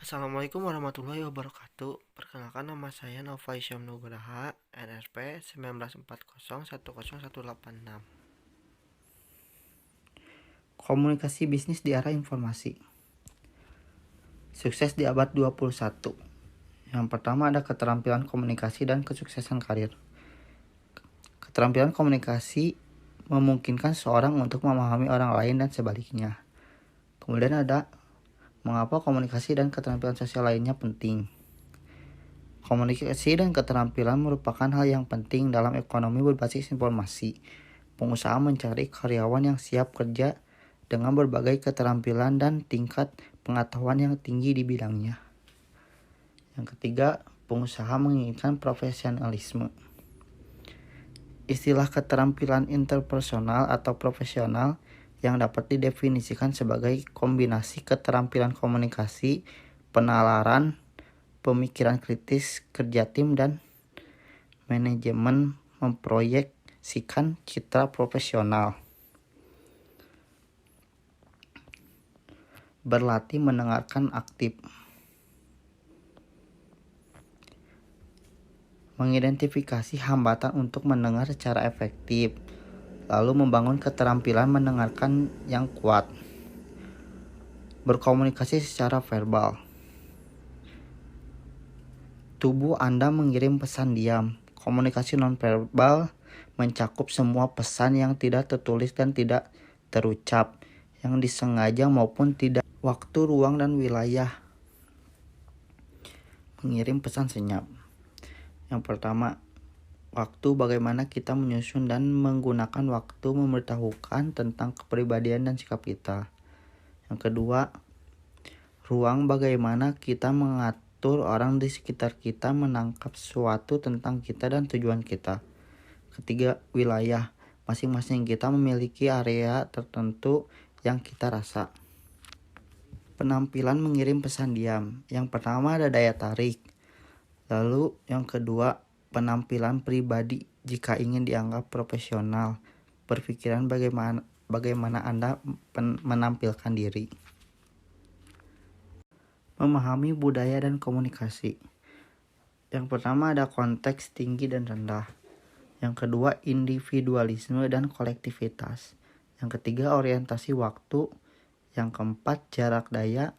Assalamualaikum warahmatullahi wabarakatuh. Perkenalkan, nama saya Nova Isyam Nugraha, NRP 1940101886. Komunikasi bisnis di era informasi. Sukses di abad 21. Yang pertama ada keterampilan komunikasi dan kesuksesan karir. Keterampilan komunikasi memungkinkan seorang untuk memahami orang lain dan sebaliknya. Kemudian ada mengapa komunikasi dan keterampilan sosial lainnya penting. Komunikasi dan keterampilan merupakan hal yang penting dalam ekonomi berbasis informasi. Pengusaha mencari karyawan yang siap kerja dengan berbagai keterampilan dan tingkat pengetahuan yang tinggi di bidangnya. Yang ketiga, pengusaha menginginkan profesionalisme. Istilah keterampilan interpersonal atau profesional yang dapat didefinisikan sebagai kombinasi keterampilan komunikasi, penalaran, pemikiran kritis, kerja tim, dan manajemen memproyeksikan citra profesional. Berlatih mendengarkan aktif. Mengidentifikasi hambatan untuk mendengar secara efektif, lalu membangun keterampilan mendengarkan yang kuat. Berkomunikasi secara verbal. Tubuh Anda mengirim pesan diam. Komunikasi nonverbal mencakup semua pesan yang tidak tertulis dan tidak terucap, yang disengaja maupun tidak. Waktu, ruang, dan wilayah. Mengirim pesan senyap. Yang pertama, waktu, bagaimana kita menyusun dan menggunakan waktu memberitahukan tentang kepribadian dan sikap kita. Yang kedua, ruang, bagaimana kita mengatur orang di sekitar kita menangkap sesuatu tentang kita dan tujuan kita. Ketiga, wilayah, masing-masing kita memiliki area tertentu yang kita rasa. Penampilan mengirim pesan diam. Yang pertama ada daya tarik. Lalu yang kedua, penampilan pribadi jika ingin dianggap profesional. Berpikiran bagaimana Anda menampilkan diri. Memahami budaya dan komunikasi. Yang pertama ada konteks tinggi dan rendah. Yang kedua individualisme dan kolektivitas. Yang ketiga orientasi waktu. Yang keempat jarak daya.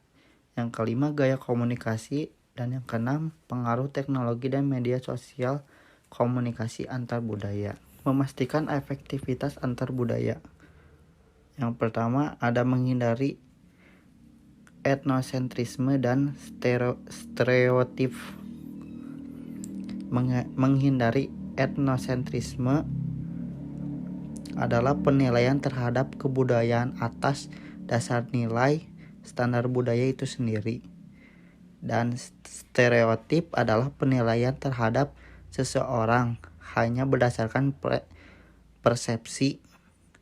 Yang kelima gaya komunikasi. Dan yang keenam pengaruh teknologi dan media sosial komunikasi antar budaya. Memastikan efektivitas antar budaya. Yang pertama ada menghindari etnosentrisme dan stereotip. Menghindari etnosentrisme adalah penilaian terhadap kebudayaan atas dasar nilai standar budaya itu sendiri. Dan stereotip adalah penilaian terhadap seseorang hanya berdasarkan persepsi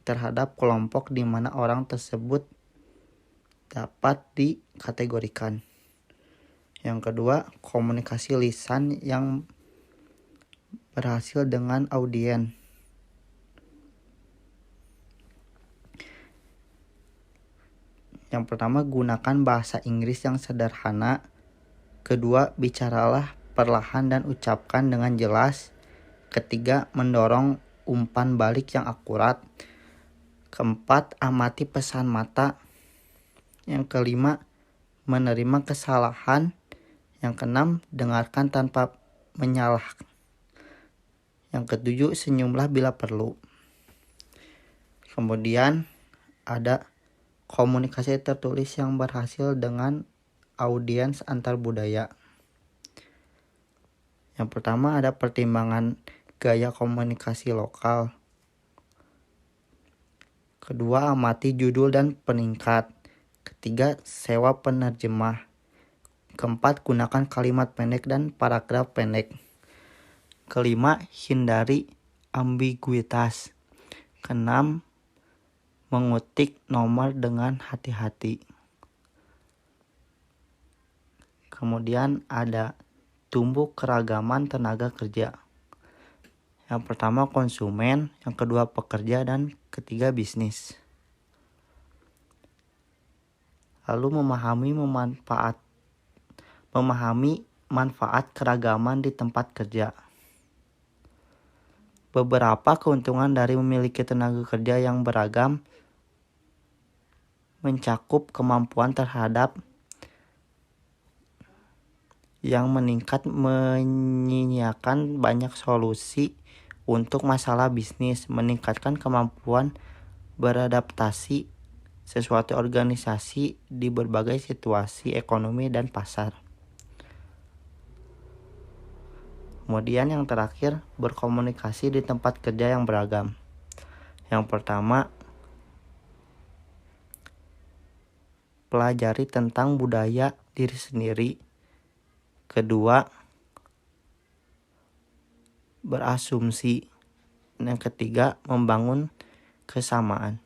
terhadap kelompok di mana orang tersebut dapat dikategorikan. Yang kedua, komunikasi lisan yang berhasil dengan audiens. Yang pertama, gunakan bahasa Inggris yang sederhana. Kedua, bicaralah perlahan dan ucapkan dengan jelas. Ketiga, mendorong umpan balik yang akurat. Keempat, amati pesan mata. Yang kelima, menerima kesalahan. Yang keenam, dengarkan tanpa menyalah. Yang ketujuh, senyumlah bila perlu. Kemudian ada komunikasi tertulis yang berhasil dengan audiens antar budaya. Yang pertama ada pertimbangan gaya komunikasi lokal. Kedua, amati judul dan peningkat. Ketiga, sewa penerjemah. Keempat, gunakan kalimat pendek dan paragraf pendek. Kelima, hindari ambiguitas. Keenam, mengutik nomor dengan hati-hati. Kemudian ada tumbuh keragaman tenaga kerja. Yang pertama konsumen, yang kedua pekerja, dan ketiga bisnis. Lalu memahami memahami manfaat keragaman di tempat kerja. Beberapa keuntungan dari memiliki tenaga kerja yang beragam mencakup kemampuan terhadap yang meningkat menyediakan banyak solusi untuk masalah bisnis, meningkatkan kemampuan beradaptasi sesuatu organisasi di berbagai situasi ekonomi dan pasar. Kemudian yang terakhir, berkomunikasi di tempat kerja yang beragam. Yang pertama, pelajari tentang budaya diri sendiri. Kedua, berasumsi. Yang ketiga, membangun kesamaan.